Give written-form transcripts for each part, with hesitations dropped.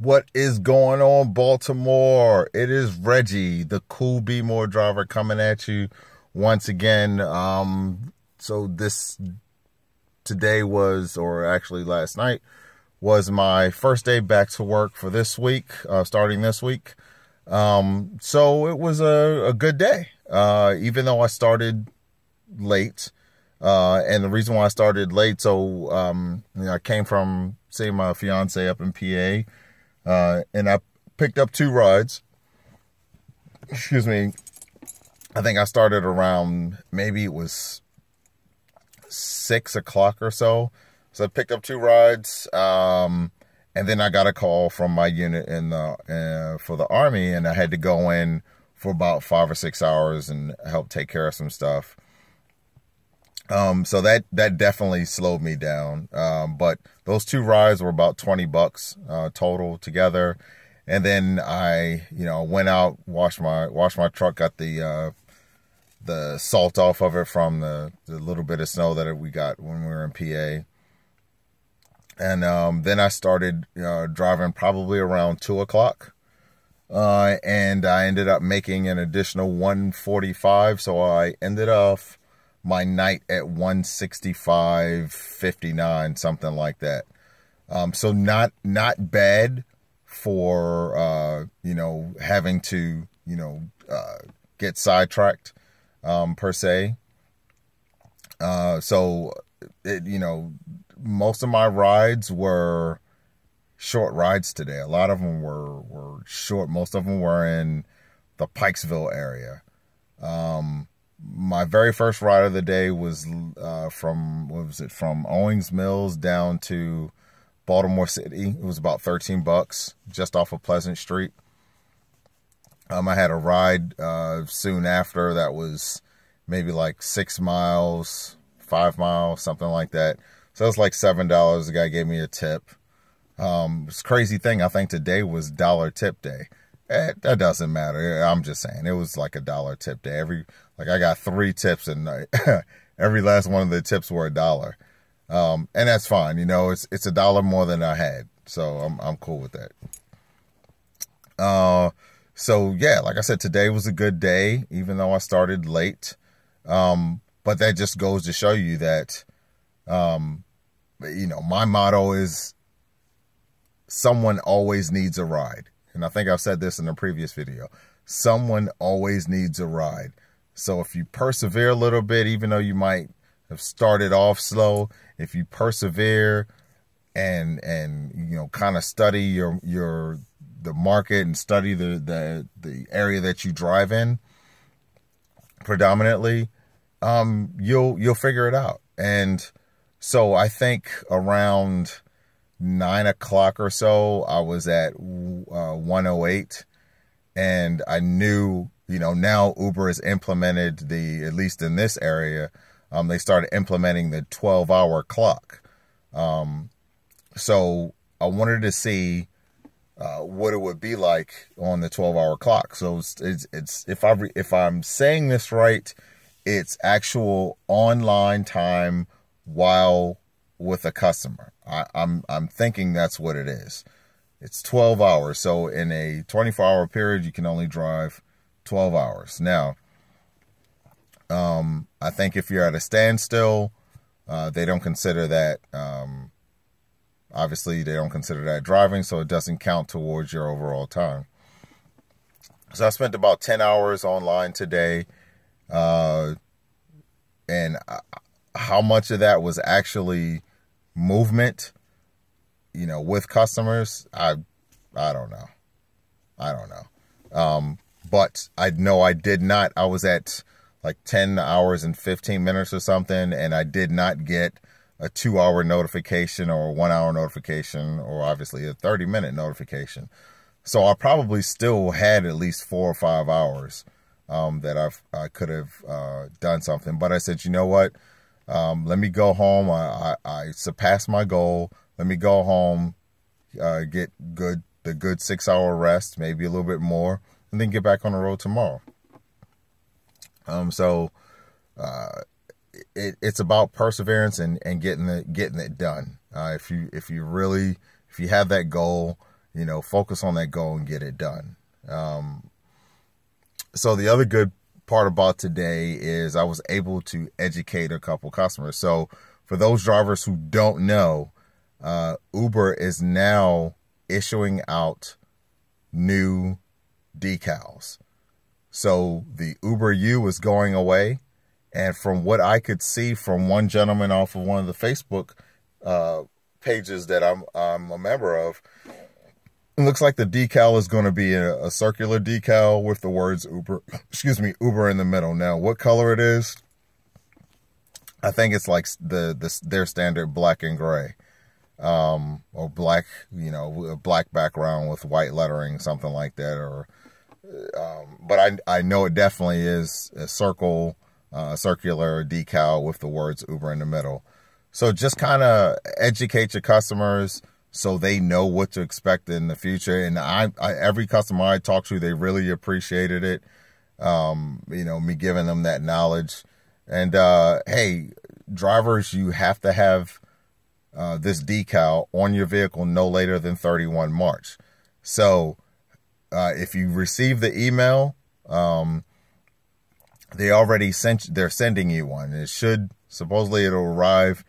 What is going on, Baltimore? It is Reggie, the CoolB'more driver, coming at you once again. Today was, or actually last night, was my first day back to work for this week, starting this week. So it was a good day, even though I started late. And the reason why I started late, I came from seeing my fiance up in PA, and I picked up 2 rides. Excuse me. I think I started around, maybe it was 6 o'clock or so. So I picked up 2 rides, and then I got a call from my unit for the Army, and I had to go in for about 5 or 6 hours and help take care of some stuff. So that definitely slowed me down. But those 2 rides were about $20 total together. And then I, went out, washed my truck, got the salt off of it from the little bit of snow that we got when we were in PA. And then I started driving probably around 2 o'clock. And I ended up making an additional 145. So I ended up my night at 165.59, something like that. So not bad for having to get sidetracked per se. Most of my rides were short rides today. A lot of them were short. Most of them were in the Pikesville area. My very first ride of the day was from Owings Mills down to Baltimore City. It was about $13 just off of Pleasant Street. I had a ride soon after that was maybe like 6 miles, 5 miles, something like that. So it was like $7. The guy gave me a tip. It's a crazy thing. I think today was dollar tip day. That doesn't matter. I'm just saying it was like a $1 tip day. I got 3 tips and every last one of the tips were $1. And that's fine. It's $1 more than I had. So I'm cool with that. So yeah, like I said, today was a good day, even though I started late. But that just goes to show you that, my motto is someone always needs a ride. And I think I've said this in a previous video. Someone always needs a ride. So if you persevere a little bit, even though you might have started off slow, if you persevere and kind of study the market and study the area that you drive in predominantly, you'll figure it out. And so I think around 9 o'clock or so, I was at 108, and I knew, now Uber has implemented at least in this area, they started implementing the 12-hour clock. So I wanted to see what it would be like on the 12-hour clock. So it's if I'm saying this right, it's actual online time while with a customer. I'm thinking that's what it is. It's 12 hours. So in a 24-hour period, you can only drive 12 hours. Now, I think if you're at a standstill, they don't consider that, obviously they don't consider that driving, so it doesn't count towards your overall time. So I spent about 10 hours online today, and how much of that was actually movement, with customers, I don't know. But I know I did not. I was at like 10 hours and 15 minutes or something, and I did not get a 2-hour notification or a 1-hour notification, or obviously a 30-minute notification. So I probably still had at least 4 or 5 hours that I could have done something. But I said, you know what? Let me go home. I surpassed my goal. Let me go home, get the good 6-hour rest, maybe a little bit more, and then get back on the road tomorrow. It's about perseverance and getting it done. If you have that goal focus on that goal and get it done. So the other good part about today is I was able to educate a couple customers. So for those drivers who don't know, Uber is now issuing out new decals. So the Uber U is going away. And from what I could see from one gentleman off of one of the Facebook pages that I'm a member of, it looks like the decal is going to be a circular decal with the words Uber, Uber in the middle. Now, what color it is, I think it's like their standard black and gray, or black, a black background with white lettering, something like that. Or, but I know it definitely is a circular decal with the words Uber in the middle. So just kind of educate your customers so they know what to expect in the future. And every customer I talk to, they really appreciated it. Me giving them that knowledge. And, hey, drivers, you have to have this decal on your vehicle no later than 31 March. So if you receive the email, they're sending you one. Supposedly it'll arrive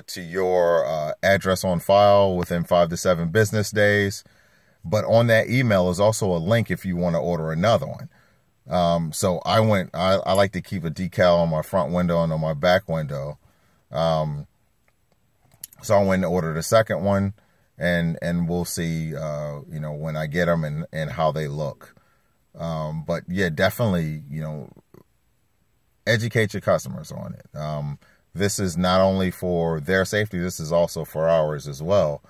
to your address on file within 5 to 7 business days. But on that email is also a link if you want to order another one. So I like to keep a decal on my front window and on my back window. So I went and ordered a second one, and we'll see, when I get them and how they look. But yeah, definitely, educate your customers on it. This is not only for their safety, this is also for ours as well.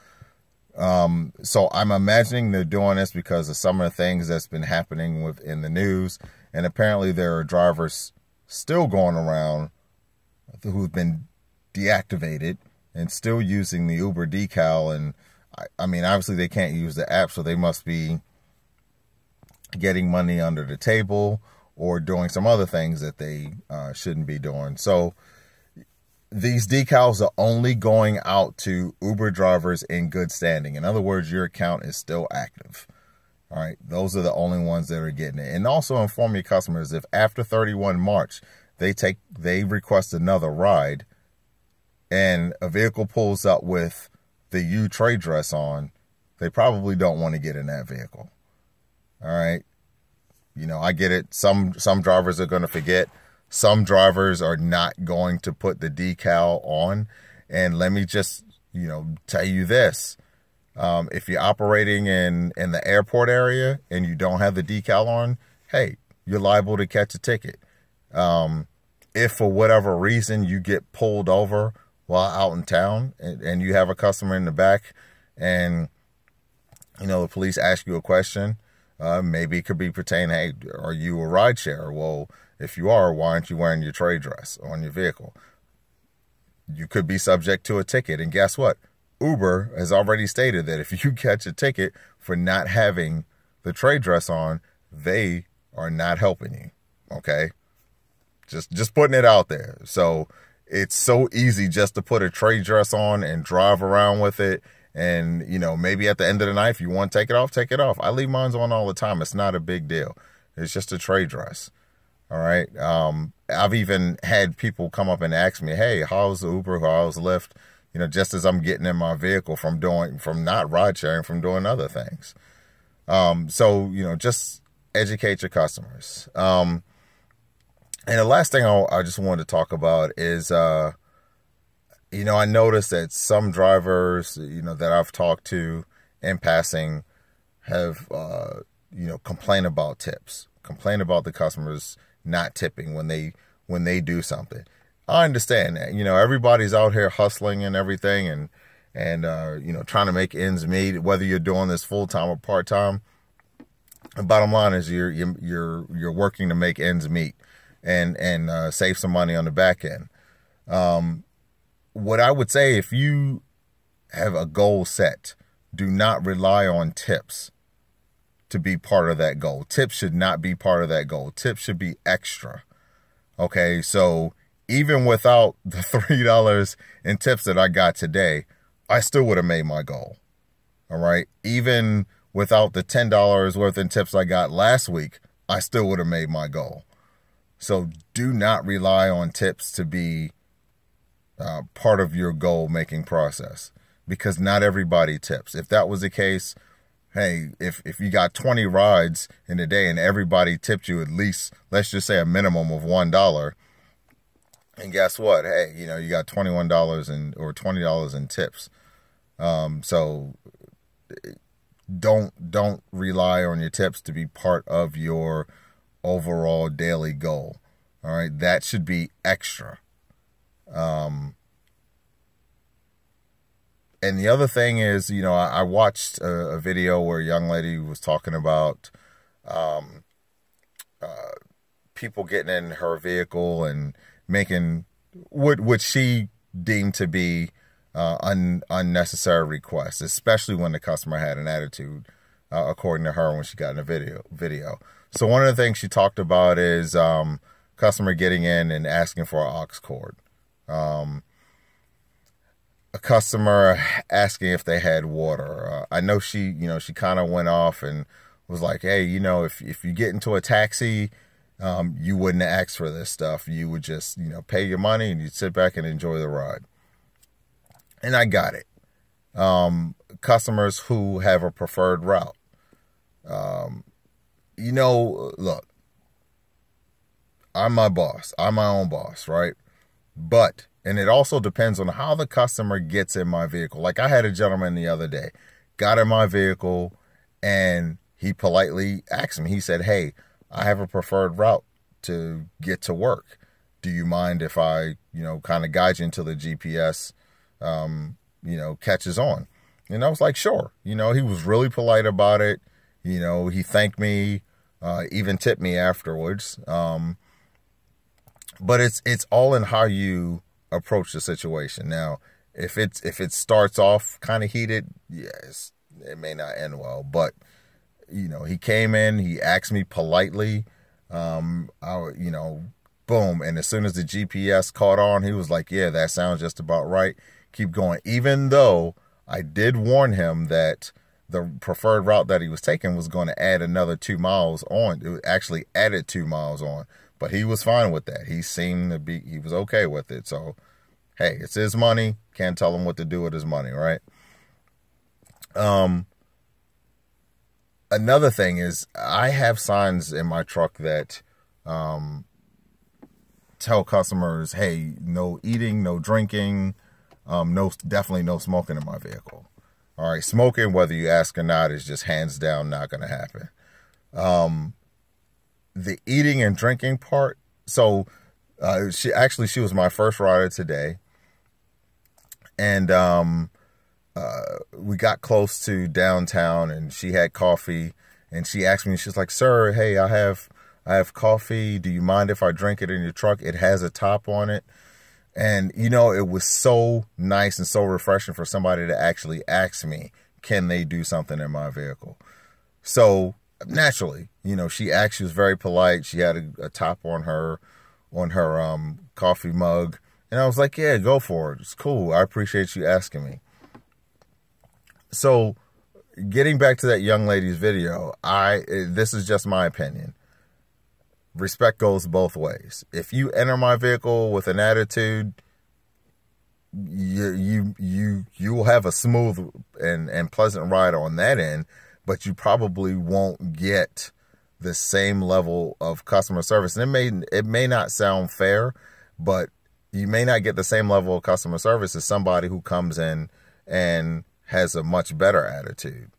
So I'm imagining they're doing this because of some of the things that's been happening in the news. And apparently there are drivers still going around who've been deactivated and still using the Uber decal. And I mean, obviously they can't use the app, so they must be getting money under the table or doing some other things that they shouldn't be doing. So these decals are only going out to Uber drivers in good standing. In other words, your account is still active. All right. Those are the only ones that are getting it. And also inform your customers if after 31 March, they request another ride and a vehicle pulls up with the U trade dress on, they probably don't want to get in that vehicle. All right. I get it. Some drivers are going to forget. Some drivers are not going to put the decal on. And let me just, tell you this. If you're operating in the airport area and you don't have the decal on, hey, you're liable to catch a ticket. If for whatever reason you get pulled over while out in town and you have a customer in the back and, the police ask you a question, maybe it could be pertaining, hey, are you a ride share? Well, if you are, why aren't you wearing your trade dress on your vehicle? You could be subject to a ticket. And guess what? Uber has already stated that if you catch a ticket for not having the trade dress on, they are not helping you. Okay? Just putting it out there. So it's so easy just to put a trade dress on and drive around with it. And, maybe at the end of the night, if you want to take it off, take it off. I leave mine on all the time. It's not a big deal. It's just a trade dress. All right. I've even had people come up and ask me, hey, how's the Uber, how's Lyft? Just as I'm getting in my vehicle from not ride sharing, from doing other things. So, just educate your customers. And the last thing I just wanted to talk about is, I noticed that some drivers, that I've talked to in passing have, complained about tips, complain about the customers not tipping when they do something. I understand that, everybody's out here hustling and everything and trying to make ends meet, whether you're doing this full time or part time. The bottom line is you're working to make ends meet and save some money on the back end. What I would say, if you have a goal set, do not rely on tips to be part of that goal. Tips should not be part of that goal. Tips should be extra. Okay, so even without the $3 in tips that I got today, I still would have made my goal. All right. Even without the $10 worth in tips I got last week, I still would have made my goal. So do not rely on tips to be part of your goal making process, because not everybody tips. If that was the case, hey, if you got 20 rides in a day and everybody tipped you at least, let's just say a minimum of $1, and guess what? Hey, you got $21 or $20 in tips. So don't rely on your tips to be part of your overall daily goal. All right, that should be extra. And the other thing is, I watched a video where a young lady was talking about people getting in her vehicle and making what she deemed to be unnecessary requests, especially when the customer had an attitude, according to her, when she got in the video. So one of the things she talked about is customer getting in and asking for an aux cord. A customer asking if they had water. I know she kind of went off and was like, hey, if you get into a taxi, you wouldn't ask for this stuff. You would just, pay your money and you'd sit back and enjoy the ride. And I got it. Customers who have a preferred route. Look, I'm my boss. I'm my own boss, right? And it also depends on how the customer gets in my vehicle. Like, I had a gentleman the other day, got in my vehicle, and he politely asked me. He said, hey, I have a preferred route to get to work. Do you mind if I, kind of guide you until the GPS, catches on? And I was like, sure. He was really polite about it. He thanked me, even tipped me afterwards. But it's all in how you approach the situation. Now, if it starts off kind of heated, yes, it may not end well. But he came in, he asked me politely, boom, and as soon as the GPS caught on, he was like, yeah, that sounds just about right. Keep going. Even though I did warn him that the preferred route that he was taking was going to add another 2 miles on. It actually added 2 miles on. But he was fine with that. He was okay with it. So, hey, it's his money. Can't tell him what to do with his money, right? Another thing is, I have signs in my truck that tell customers, hey, no eating, no drinking, definitely no smoking in my vehicle. All right, smoking, whether you ask or not, is just hands down not going to happen. The eating and drinking part, so she was my first rider today, and we got close to downtown, and she had coffee, and she asked me, she's like, sir, hey, I have coffee. Do you mind if I drink it in your truck? It has a top on it. And, it was so nice and so refreshing for somebody to actually ask me, can they do something in my vehicle? So naturally, she was very polite. She had a top on her coffee mug. And I was like, yeah, go for it. It's cool. I appreciate you asking me. So getting back to that young lady's video, this is just my opinion. Respect goes both ways. If you enter my vehicle with an attitude, you will have a smooth and pleasant ride on that end, but you probably won't get the same level of customer service. And it may not sound fair, but you may not get the same level of customer service as somebody who comes in and has a much better attitude.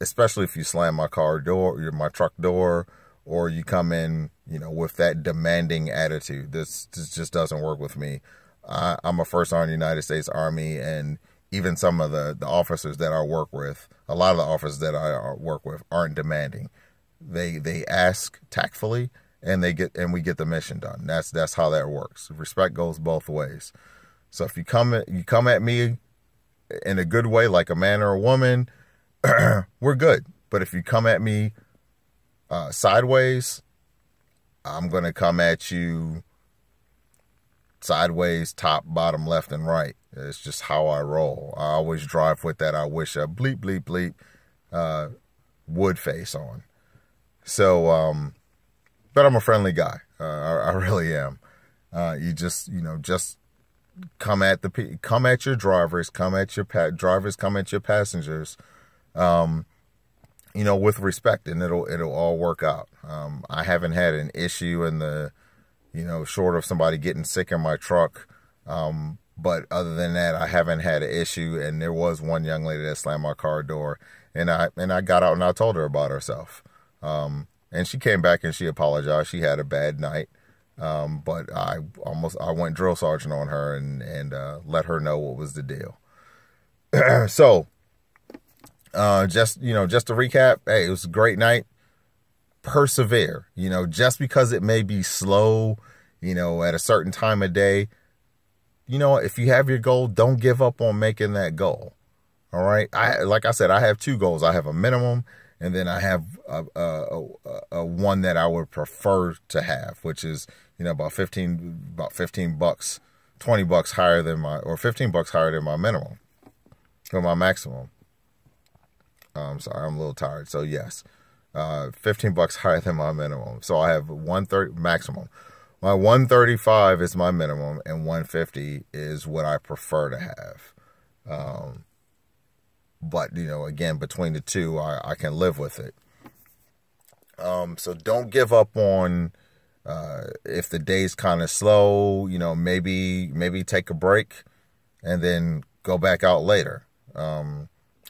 Especially if you slam my truck door, or you come in, with that demanding attitude. This just doesn't work with me. I'm a first sergeant in the United States Army, and even some of the officers that I work with, a lot of the officers that I work with aren't demanding. They ask tactfully, and we get the mission done. That's how that works. Respect goes both ways. So if you come at me in a good way, like a man or a woman, we're good. But if you come at me sideways, I'm going to come at you sideways, top, bottom, left, and right. It's just how I roll. I always drive with that I wish a bleep, bleep, bleep wood face on. So, but I'm a friendly guy. I really am. You just come at your drivers, come at your passengers, with respect, and it'll all work out. I haven't had an issue in the, short of somebody getting sick in my truck. But other than that, I haven't had an issue. And there was one young lady that slammed my car door, and I got out and I told her about herself. And she came back and she apologized. She had a bad night. But I went drill sergeant on her and let her know what was the deal. So, just to recap, hey, it was a great night. Persevere, just because it may be slow, at a certain time of day, if you have your goal, don't give up on making that goal. All right. Like I said, I have two goals. I have a minimum, and then I have a one that I would prefer to have, which is, about 15 bucks, 20 bucks higher than or 15 bucks higher than my minimum or my maximum. I'm sorry, I'm a little tired. So yes, 15 bucks higher than my minimum. So I have 130 maximum. My 135 is my minimum, and 150 is what I prefer to have. But again, between the two, I can live with it. So don't give up on, if the day's kind of slow, maybe take a break and then go back out later.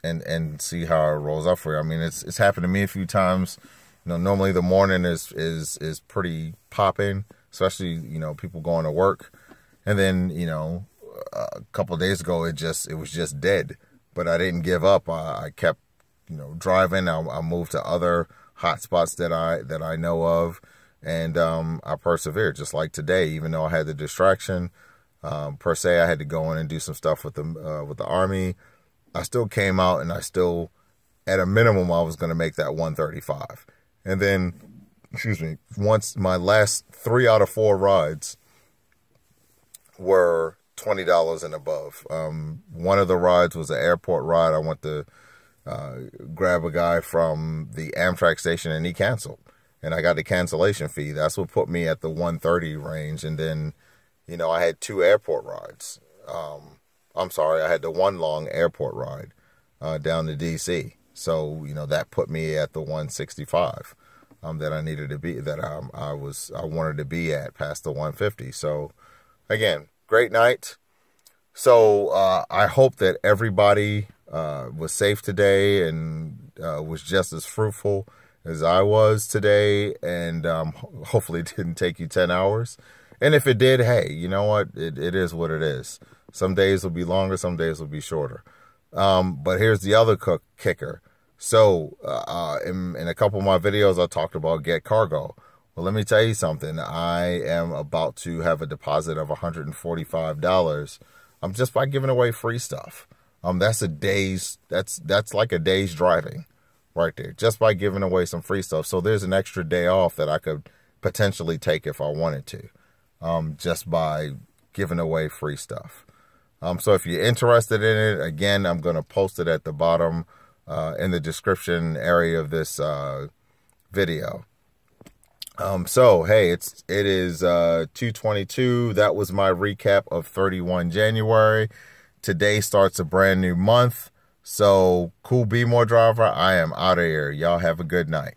And see how it rolls up for you. I mean, it's happened to me a few times. Normally the morning is pretty popping, especially, people going to work. And then, a couple of days ago, it was just dead. But I didn't give up. I kept, driving. I moved to other hot spots that I know of. And I persevered, just like today, even though I had the distraction. Per se, I had to go in and do some stuff with the Army. I still came out, and I still, at a minimum, I was going to make that 135. And then, once my last 3 out of 4 rides were $20 and above. One of the rides was an airport ride. I went to grab a guy from the Amtrak station, and he canceled. And I got the cancellation fee. That's what put me at the 130 range. And then, I had 2 airport rides. I'm sorry, I had the one long airport ride down to D.C. So, that put me at the 165 that I needed to be, that I wanted to be at, past the 150. So, again, great night. So, I hope that everybody was safe today and was just as fruitful as I was today, and hopefully it didn't take you 10 hours. And if it did, hey, you know what? It is what it is. Some days will be longer, some days will be shorter. But here's the other kicker. So in a couple of my videos, I talked about Get Cargo. Well, let me tell you something. I am about to have a deposit of $145 just by giving away free stuff. That's like a day's driving right there, just by giving away some free stuff. So there's an extra day off that I could potentially take if I wanted to, just by giving away free stuff. So if you're interested in it, again, I'm going to post it at the bottom in the description area of this video. So, hey, it is 2/22. That was my recap of 31 January. Today starts a brand new month. So, CoolB'more driver, I am out of here. Y'all have a good night.